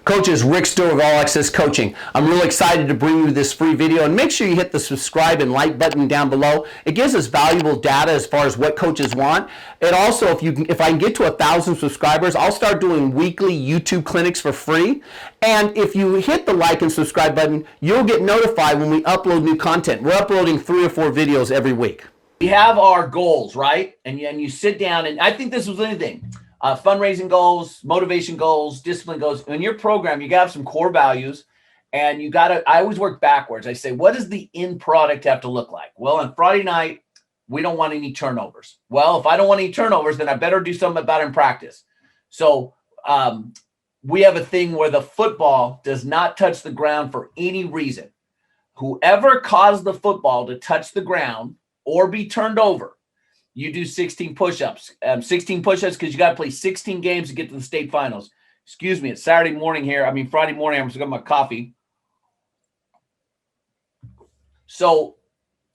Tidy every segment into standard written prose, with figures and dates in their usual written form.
Coaches, Rick Stewart of All Access Coaching. I'm really excited to bring you this free video, and make sure you hit the subscribe and like button down below. It gives us valuable data as far as what coaches want. And also, if I can get to 1,000 subscribers, I'll start doing weekly YouTube clinics for free. And if you hit the like and subscribe button, you'll get notified when we upload new content. We're uploading 3 or 4 videos every week. We have our goals, right? And you sit down, and I think this was anything. Fundraising goals, motivation goals, discipline goals. In your program, you got to have some core values, and you got to, I always work backwards. I say, what does the end product have to look like? Well, on Friday night, we don't want any turnovers. Well, if I don't want any turnovers, then I better do something about it in practice. So we have a thing where the football does not touch the ground for any reason. Whoever caused the football to touch the ground or be turned over, you do 16 push-ups. 16 push-ups because you got to play 16 games to get to the state finals. Excuse me, it's Saturday morning here. Friday morning, I'm just getting my coffee. So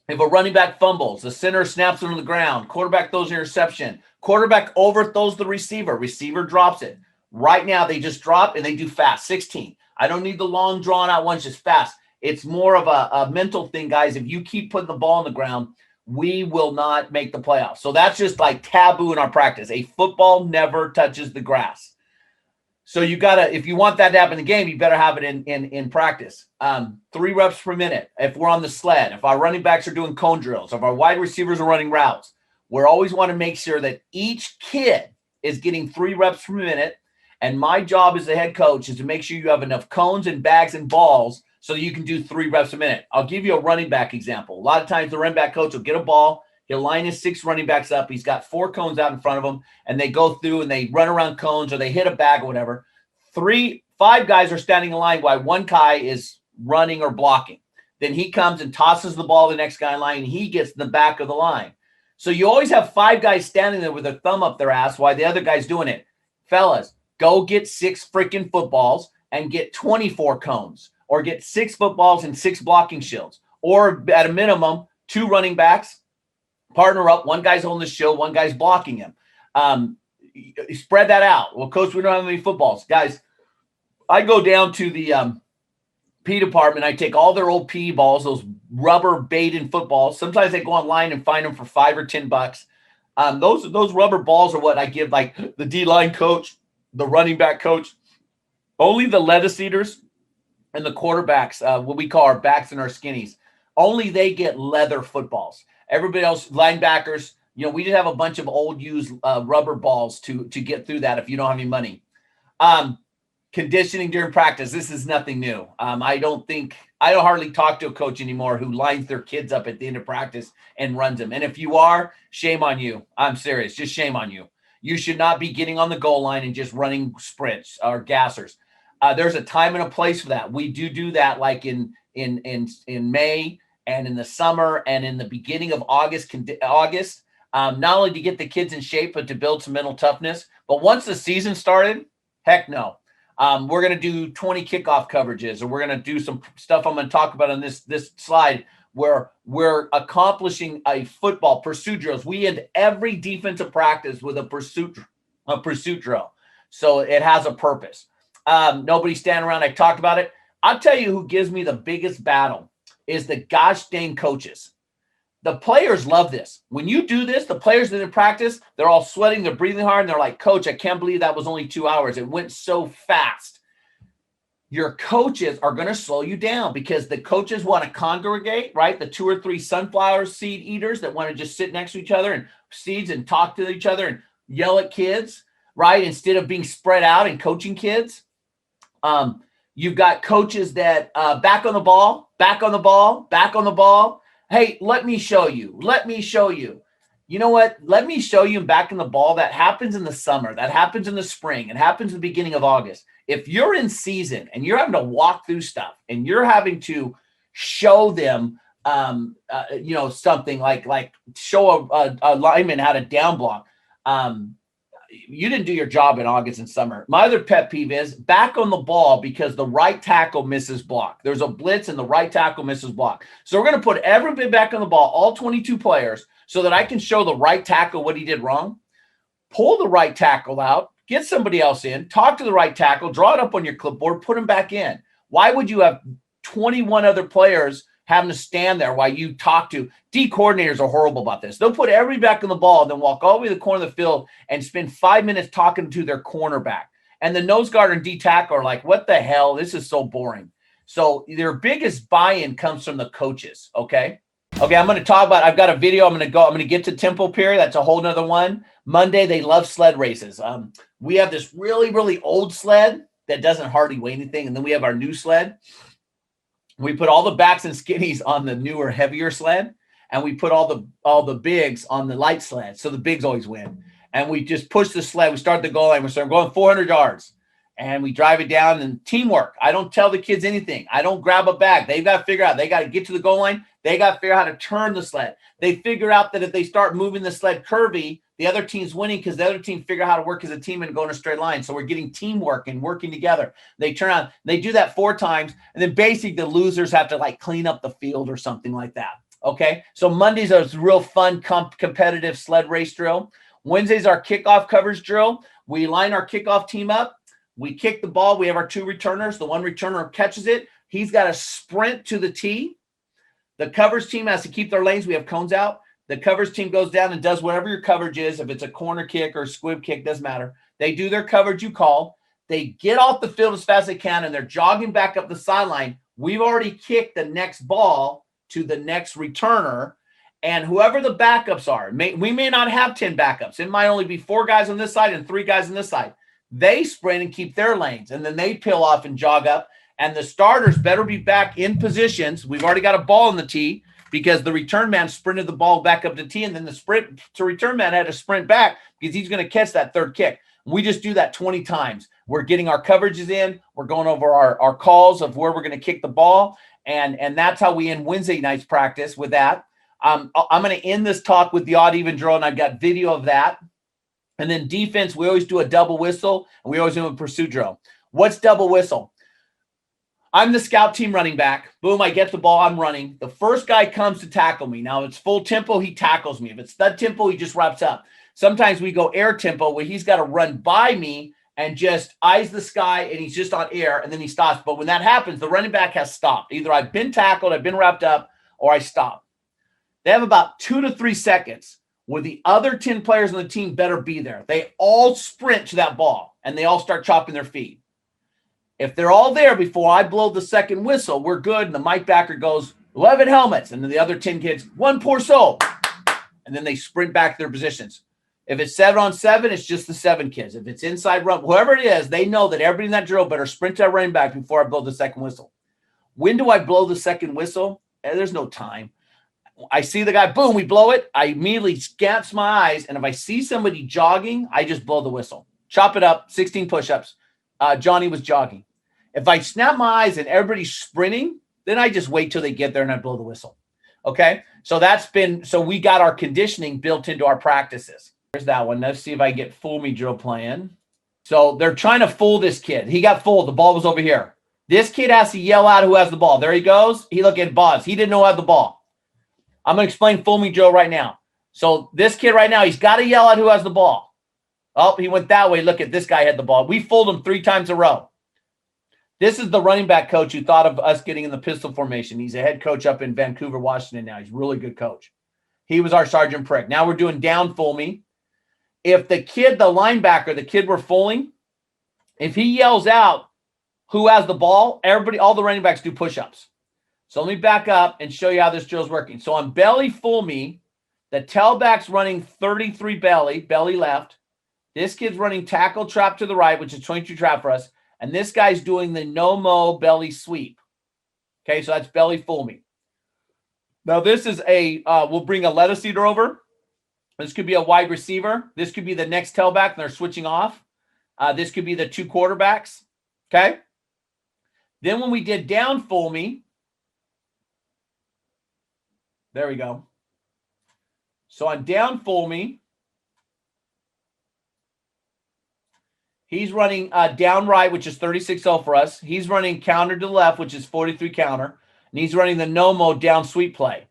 if a running back fumbles, the center snaps it on the ground, quarterback throws an interception, quarterback overthrows the receiver drops it. Right now, they just drop and they do fast, 16. I don't need the long, drawn-out ones, just fast. It's more of a mental thing, guys. If you keep putting the ball on the ground, we will not make the playoffs. So that's just like taboo in our practice. A football never touches the grass. So you got to, if you want that to happen in the game, you better have it in practice. 3 reps per minute. If we're on the sled, if our running backs are doing cone drills, if our wide receivers are running routes, we always want to make sure that each kid is getting 3 reps per minute. And my job as the head coach is to make sure you have enough cones and bags and balls so you can do 3 reps a minute. I'll give you a running back example. A lot of times the running back coach will get a ball. He'll line his 6 running backs up. He's got 4 cones out in front of him, and they go through and they run around cones or they hit a bag or whatever. 5 guys are standing in line while 1 guy is running or blocking. Then he comes and tosses the ball to the next guy in line, and he gets in the back of the line. So you always have 5 guys standing there with their thumb up their ass while the other guy's doing it. Fellas, go get 6 freaking footballs and get 24 cones. Or get 6 footballs and 6 blocking shields. Or at a minimum, 2 running backs, partner up. 1 guy's holding the shield, 1 guy's blocking him. Spread that out. Well, coach, we don't have any footballs. Guys, I go down to the P department. I take all their old PE balls, those rubber baited footballs. Sometimes I go online and find them for $5 or $10. Those rubber balls are what I give like the D-line coach, the running back coach. Only the lettuce eaters and the quarterbacks, what we call our backs and our skinnies, only they get leather footballs. Everybody else, linebackers, we just have a bunch of old used rubber balls to get through that if you don't have any money. Conditioning during practice, this is nothing new. I don't hardly talk to a coach anymore who lines their kids up at the end of practice and runs them. And if you are, shame on you. I'm serious, just shame on you. You should not be getting on the goal line and just running sprints or gassers. There's a time and a place for that. We do that like in May and in the summer and in the beginning of August, not only to get the kids in shape, but to build some mental toughness. But once the season started, heck no. We're going to do 20 kickoff coverages, or we're going to do some stuff I'm going to talk about on this slide where we're accomplishing a football pursuit drills. We end every defensive practice with a pursuit drill. So it has a purpose. Nobody standing around. I talked about it. I'll tell you who gives me the biggest battle is the gosh dang coaches. The players love this. When you do this, the players in practice, they're all sweating, they're breathing hard, and they're like, Coach, I can't believe that was only 2 hours. It went so fast. Your coaches are going to slow you down because the coaches want to congregate, right? The 2 or 3 sunflower seed eaters that want to just sit next to each other and seeds and talk to each other and yell at kids, right? Instead of being spread out and coaching kids. You've got coaches that back on the ball. Hey, let me show you. You know what? Let me show you back in the ball. That happens in the summer. That happens in the spring. It happens in the beginning of August. If you're in season and you're having to walk through stuff and you're having to show them, something like show a lineman how to down block, you didn't do your job in August and summer. My other pet peeve is back on the ball because the right tackle misses block. There's a blitz and the right tackle misses block. So we're going to put everybody back on the ball, all 22 players, so that I can show the right tackle what he did wrong. Pull the right tackle out, get somebody else in, talk to the right tackle, draw it up on your clipboard, put them back in. Why would you have 21 other players having to stand there while you talk to? D coordinators are horrible about this. They'll put every back in the ball and then walk all the way to the corner of the field and spend 5 minutes talking to their cornerback. And the nose guard and D tackle are like, what the hell? This is so boring. So their biggest buy-in comes from the coaches, okay? Okay, I'm going to talk about, I've got a video. I'm going to get to tempo period. That's a whole nother one. Monday, they love sled races. We have this really, really old sled that doesn't hardly weigh anything. And then we have our new sled. We put all the backs and skinnies on the newer, heavier sled. And we put all the bigs on the light sled. So the bigs always win. And we just push the sled. We start the goal line. We start going 400 yards. And we drive it down, and teamwork. I don't tell the kids anything. I don't grab a bag. They've got to figure out. They got to get to the goal line. They got to figure out how to turn the sled. They figure out that if they start moving the sled curvy, the other team's winning because the other team figure out how to work as a team and go in a straight line. So we're getting teamwork and working together. They turn on. They do that 4 times, and then basically the losers have to like clean up the field or something like that. Okay? So Mondays are a real fun, competitive sled race drill. Wednesdays our kickoff coverage drill. We line our kickoff team up. We kick the ball. We have our 2 returners. The one returner catches it. He's got to sprint to the tee. The coverage team has to keep their lanes. We have cones out. The coverage team goes down and does whatever your coverage is. If it's a corner kick or a squib kick, doesn't matter. They do their coverage you call. They get off the field as fast as they can, and they're jogging back up the sideline. We've already kicked the next ball to the next returner, and whoever the backups are, we may not have 10 backups. It might only be 4 guys on this side and 3 guys on this side. They sprint and keep their lanes, and then they peel off and jog up. And the starters better be back in positions. We've already got a ball in the tee because the return man sprinted the ball back up to tee, and then the sprint to return man had to sprint back because he's going to catch that 3rd kick. We just do that 20 times. We're getting our coverages in. We're going over our calls of where we're going to kick the ball, and that's how we end Wednesday night's practice with that. I'm going to end this talk with the odd even drill, and I've got video of that. And then defense, we always do a double whistle, and we always do a pursuit drill. What's double whistle? I'm the scout team running back. Boom, I get the ball, I'm running. The first guy comes to tackle me. Now, if it's full tempo, he tackles me. If it's stud tempo, he just wraps up. Sometimes we go air tempo where he's got to run by me and just eyes the sky, and he's just on air, and then he stops. But when that happens, the running back has stopped. Either I've been tackled, I've been wrapped up, or I stop. They have about 2 to 3 seconds where the other 10 players on the team better be there. They all sprint to that ball, and they all start chopping their feet. If they're all there before I blow the second whistle, we're good. And the mic backer goes, 11 helmets. And then the other 10 kids, 1 poor soul. And then they sprint back to their positions. If it's 7-on-7, it's just the 7 kids. If it's inside run, whoever it is, they know that everybody in that drill better sprint to that running back before I blow the second whistle. When do I blow the second whistle? There's no time. I see the guy, boom, we blow it. I immediately scaps my eyes. And if I see somebody jogging, I just blow the whistle. Chop it up, 16 push-ups. Johnny was jogging. If I snap my eyes and everybody's sprinting, then I just wait till they get there and I blow the whistle. Okay? So we got our conditioning built into our practices. Here's that one. Let's see if I get fool me drill playing. So they're trying to fool this kid. He got fooled. The ball was over here. This kid has to yell out who has the ball. There he goes. He looked at Boz. He didn't know who had the ball. I'm going to explain fool me drill right now. So this kid right now, he's got to yell out who has the ball. Oh, he went that way. Look at this guy had the ball. We fooled him 3 times in a row. This is the running back coach who thought of us getting in the pistol formation. He's a head coach up in Vancouver, Washington now. He's a really good coach. He was our Sergeant Prick. Now we're doing down fool me. If the kid, the linebacker, the kid we're fooling, if he yells out who has the ball, all the running backs do push-ups. So let me back up and show you how this drill is working. So on belly fool me, the tailback's running 33 belly left. This kid's running tackle trap to the right, which is 22 trap for us. And this guy's doing the no-mo belly sweep. Okay, so that's belly fool me. Now this is we'll bring a lettuce eater over. This could be a wide receiver. This could be the next tailback, and they're switching off. This could be the 2 quarterbacks. Okay? Then when we did down fool me, there we go. So on down fool me, he's running down right, which is 36-0 for us. He's running counter to the left, which is 43 counter. And he's running the no-mo down sweep play.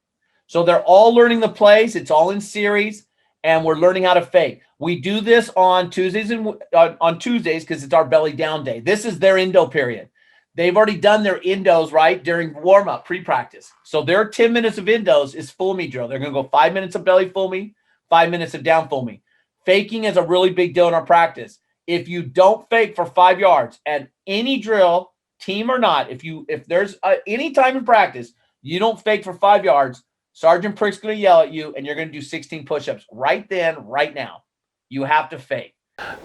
So they're all learning the plays. It's all in series. and we're learning how to fake. We do this on Tuesdays and on Tuesdays because it's our belly down day. This is their endo period. They've already done their endos, right, during warm-up, pre-practice. So their 10 minutes of endos is full me drill. They're going to go 5 minutes of belly full me, 5 minutes of down full me. Faking is a really big deal in our practice. If you don't fake for 5 yards at any drill, team or not, if there's any time in practice, you don't fake for 5 yards, Sergeant Prick's going to yell at you, and you're going to do 16 push-ups right then, right now. You have to fake.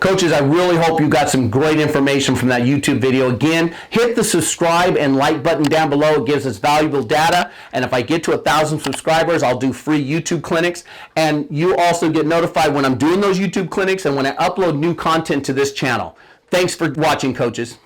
Coaches, I really hope you got some great information from that YouTube video. Again, hit the subscribe and like button down below. It gives us valuable data. And if I get to 1,000 subscribers, I'll do free YouTube clinics. And you also get notified when I'm doing those YouTube clinics and when I upload new content to this channel. Thanks for watching, coaches.